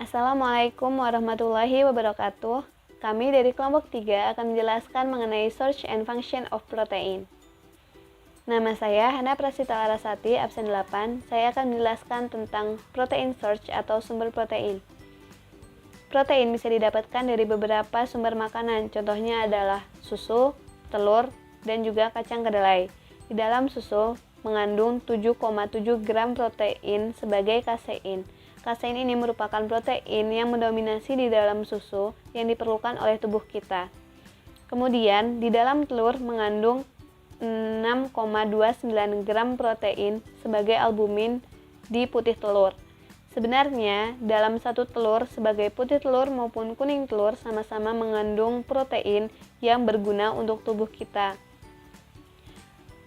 Assalamualaikum warahmatullahi wabarakatuh. Kami dari kelompok 3 akan menjelaskan mengenai Search and Function of Protein. Nama saya Hana Prasita Larasati, absen 8. Saya akan menjelaskan tentang protein search atau sumber protein. Protein bisa didapatkan dari beberapa sumber makanan, contohnya adalah susu, telur, dan juga kacang kedelai. Di dalam susu mengandung 7,7 gram protein sebagai kasein. Kasein ini merupakan protein yang mendominasi di dalam susu yang diperlukan oleh tubuh kita. Kemudian, di dalam telur mengandung 6,29 gram protein sebagai albumin di putih telur. Sebenarnya, dalam satu telur, sebagai putih telur maupun kuning telur sama-sama mengandung protein yang berguna untuk tubuh kita.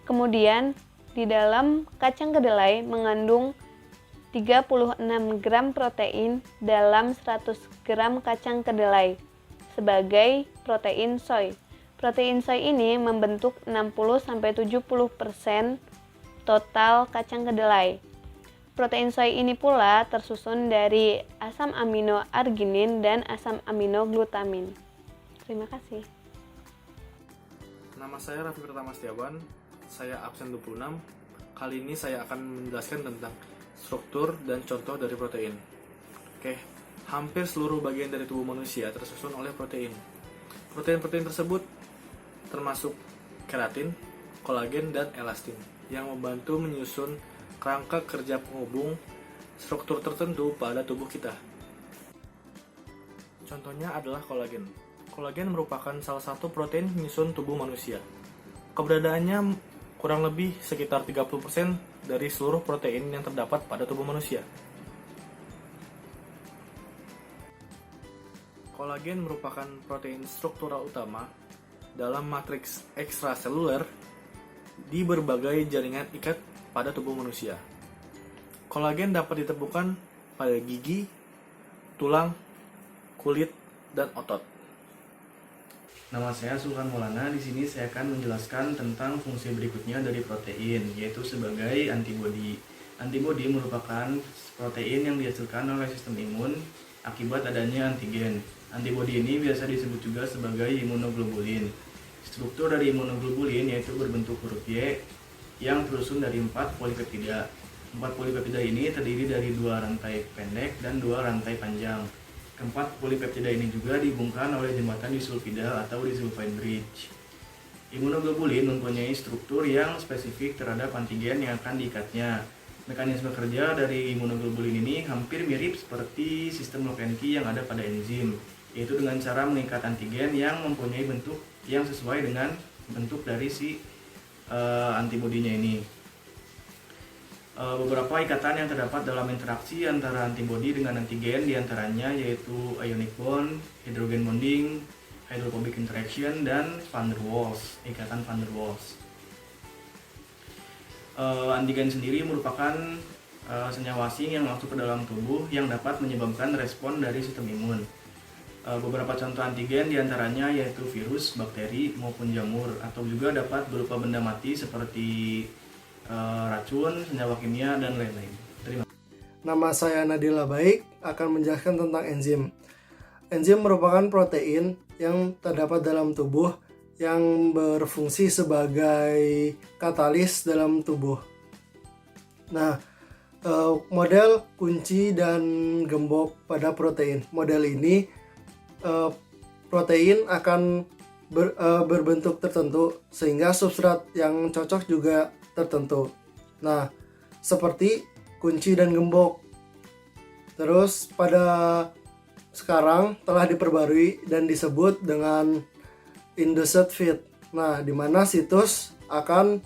Kemudian, di dalam kacang kedelai mengandung 36 gram protein dalam 100 gram kacang kedelai sebagai protein soy. Protein soy ini membentuk 60-70% total kacang kedelai. Protein soy ini pula tersusun dari asam amino arginin dan asam amino glutamin. Terima kasih. Nama saya Raffi Pratama Setiawan, saya absen 26. Kali ini saya akan menjelaskan tentang struktur dan contoh dari protein. Hampir seluruh bagian dari tubuh manusia tersusun oleh protein. Protein-protein tersebut termasuk keratin, kolagen, dan elastin yang membantu menyusun kerangka kerja penghubung struktur tertentu pada tubuh kita. Contohnya adalah kolagen. Kolagen merupakan salah satu protein penyusun tubuh manusia. Keberadaannya kurang lebih sekitar 30% dari seluruh protein yang terdapat pada tubuh manusia. Kolagen merupakan protein struktural utama dalam matriks ekstraseluler di berbagai jaringan ikat pada tubuh manusia. Kolagen dapat ditemukan pada gigi, tulang, kulit, dan otot. Nama saya Sulhan Maulana. Di sini saya akan menjelaskan tentang fungsi berikutnya dari protein, yaitu sebagai antibodi. Antibodi merupakan protein yang dihasilkan oleh sistem imun akibat adanya antigen. Antibodi ini biasa disebut juga sebagai imunoglobulin. Struktur dari imunoglobulin yaitu berbentuk huruf Y yang tersusun dari 4 polipeptida. 4 polipeptida ini terdiri dari 2 rantai pendek dan 2 rantai panjang. Keempat polipeptida ini juga dihubungkan oleh jembatan disulfida atau disulfide bridge. Imunoglobulin mempunyai struktur yang spesifik terhadap antigen yang akan diikatnya. Mekanisme kerja dari imunoglobulin ini hampir mirip seperti sistem Locke-Henki yang ada pada enzim, yaitu dengan cara mengikat antigen yang mempunyai bentuk yang sesuai dengan bentuk dari si antibodinya ini. Beberapa ikatan yang terdapat dalam interaksi antara antibodi dengan antigen diantaranya yaitu ionic bond, hydrogen bonding, hydrophobic interaction, dan van der Waals, ikatan van der Waals. Antigen sendiri merupakan senyawa asing yang masuk ke dalam tubuh yang dapat menyebabkan respon dari sistem imun. Beberapa contoh antigen diantaranya yaitu virus, bakteri, maupun jamur, atau juga dapat berupa benda mati seperti racun, senyawa kimia, dan lain-lain. Terima kasih. Nama saya Nadila Baik akan menjelaskan tentang enzim. Enzim merupakan protein yang terdapat dalam tubuh yang berfungsi sebagai katalis dalam tubuh. Nah, model kunci dan gembok pada protein. Model ini protein akan berbentuk tertentu sehingga substrat yang cocok juga tertentu. Nah, seperti kunci dan gembok. Terus pada sekarang telah diperbarui dan disebut dengan induced feed. Nah, di mana situs akan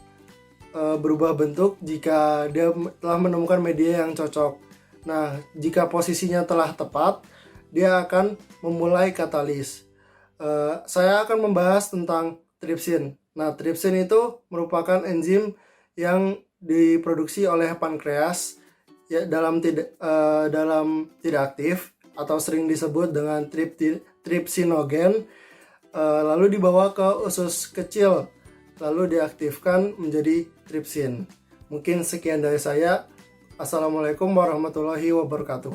berubah bentuk jika dia telah menemukan media yang cocok. Nah, jika posisinya telah tepat, dia akan memulai katalis. Saya akan membahas tentang tripsin. Nah, tripsin itu merupakan enzim yang diproduksi oleh pankreas ya, dalam tidak aktif atau sering disebut dengan tripsinogen, lalu dibawa ke usus kecil lalu diaktifkan menjadi tripsin. Mungkin sekian dari saya. Assalamualaikum warahmatullahi wabarakatuh.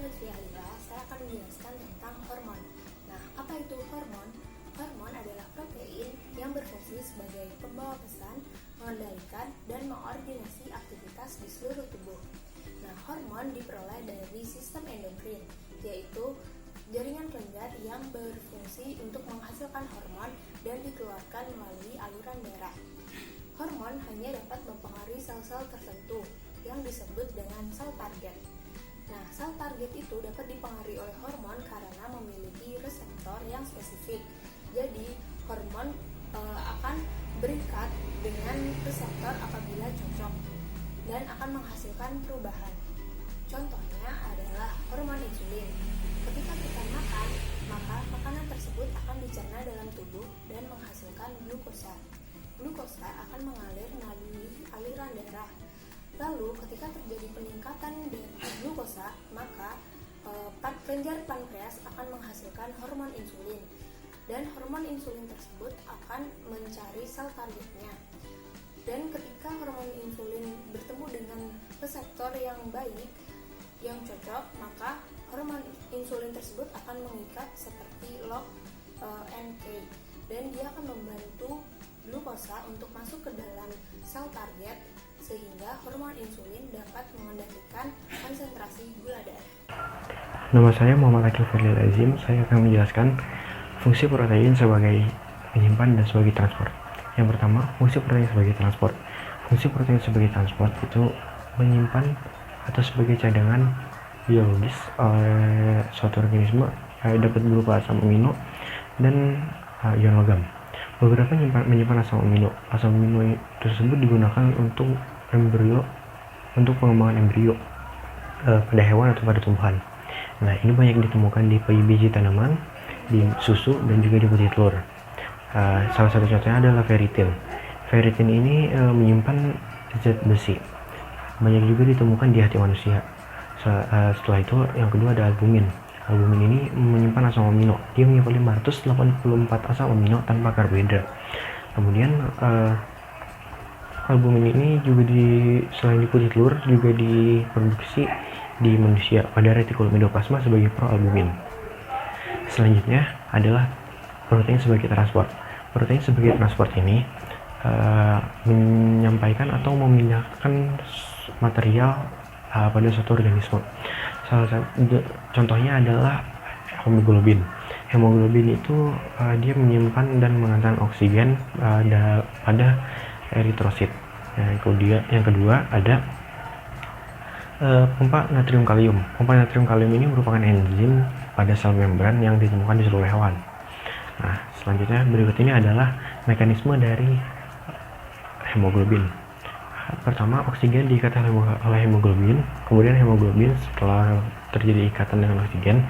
Lutfi Halila, saya akan menjelaskan tentang hormon. Nah, apa itu hormon? Hormon adalah protein yang berfungsi sebagai pembawa pesan, mengendalikan, dan mengordinasi aktivitas di seluruh tubuh. Nah, hormon diperoleh dari sistem endokrin, yaitu jaringan kelenjar yang berfungsi untuk menghasilkan hormon dan dikeluarkan melalui aliran darah. Hormon hanya dapat mempengaruhi sel-sel tertentu yang disebut dengan sel target. Nah, sel target itu dapat dipengaruhi oleh hormon karena memiliki reseptor yang spesifik. Jadi, hormon akan berikat dengan reseptor apabila cocok dan akan menghasilkan perubahan. Contohnya adalah hormon insulin. Ketika kita makan, maka makanan tersebut akan dicerna dalam tubuh dan menghasilkan glukosa. Glukosa akan mengalir melalui aliran darah. Lalu, ketika terjadi peningkatan dari glukosa, maka kelenjar pankreas akan menghasilkan hormon insulin. Dan hormon insulin tersebut akan mencari sel targetnya. Dan ketika hormon insulin bertemu dengan reseptor yang baik, yang cocok, maka hormon insulin tersebut akan mengikat seperti lock and key. Dan dia akan membantu glukosa untuk masuk ke dalam sel target sehingga hormon insulin dapat mengendalikan konsentrasi gula darah. Nama saya Muhammad Akil Fadlil Azim. Saya akan menjelaskan fungsi protein sebagai penyimpan dan sebagai transport. Yang pertama, fungsi protein sebagai transport. Fungsi protein sebagai transport itu menyimpan atau sebagai cadangan biologis oleh suatu organisme dapat berupa asam amino dan ion logam. Beberapa menyimpan asam amino. Asam amino tersebut digunakan untuk pengembangan embrio pada hewan atau pada tumbuhan. Nah, ini banyak ditemukan di biji tanaman, di susu, dan juga di putih telur. Salah satu contohnya adalah ferritin. Ferritin ini menyimpan zat besi. Banyak juga ditemukan di hati manusia. Setelah itu, yang kedua ada albumin. Albumin ini menyimpan asam amino. Dia menyimpan 584 asam amino tanpa karbohidrat. Kemudian albumin ini juga selain di putih telur juga diproduksi di manusia pada retikulum endoplasma sebagai proalbumin. Selanjutnya adalah protein sebagai transport. Protein sebagai transport ini menyampaikan atau memindahkan material pada suatu organisme. Salah satu contohnya adalah hemoglobin. Hemoglobin itu dia menyimpan dan mengantarkan oksigen pada eritrosit. Yang kedua ada pompa natrium kalium. Pompa natrium kalium ini merupakan enzim pada sel membran yang ditemukan di seluruh hewan. Nah, selanjutnya berikut ini adalah mekanisme dari hemoglobin. Pertama, oksigen diikat oleh hemoglobin. Kemudian hemoglobin setelah terjadi ikatan dengan oksigen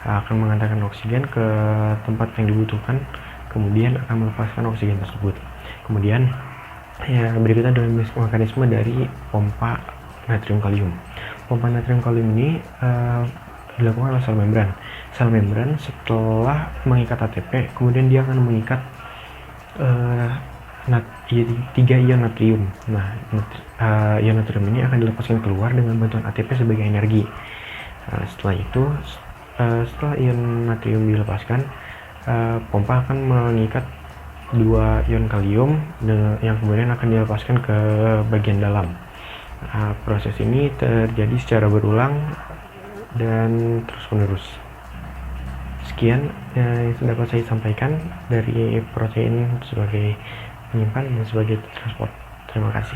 akan mengantarkan oksigen ke tempat yang dibutuhkan, kemudian akan melepaskan oksigen tersebut. Kemudian yang berikutnya adalah mekanisme dari pompa natrium kalium. Pompa natrium kalium ini dilakukan oleh sel membran. Sel membran setelah mengikat ATP, kemudian dia akan mengikat 3 ion natrium. Nah, ion natrium ini akan dilepaskan keluar dengan bantuan ATP sebagai energi. Setelah itu, setelah ion natrium dilepaskan, pompa akan mengikat 2 ion kalium yang kemudian akan dilepaskan ke bagian dalam. Proses ini terjadi secara berulang dan terus-menerus. Sekian yang dapat saya sampaikan dari protein sebagai penyimpan dan sebagai transport. Terima kasih.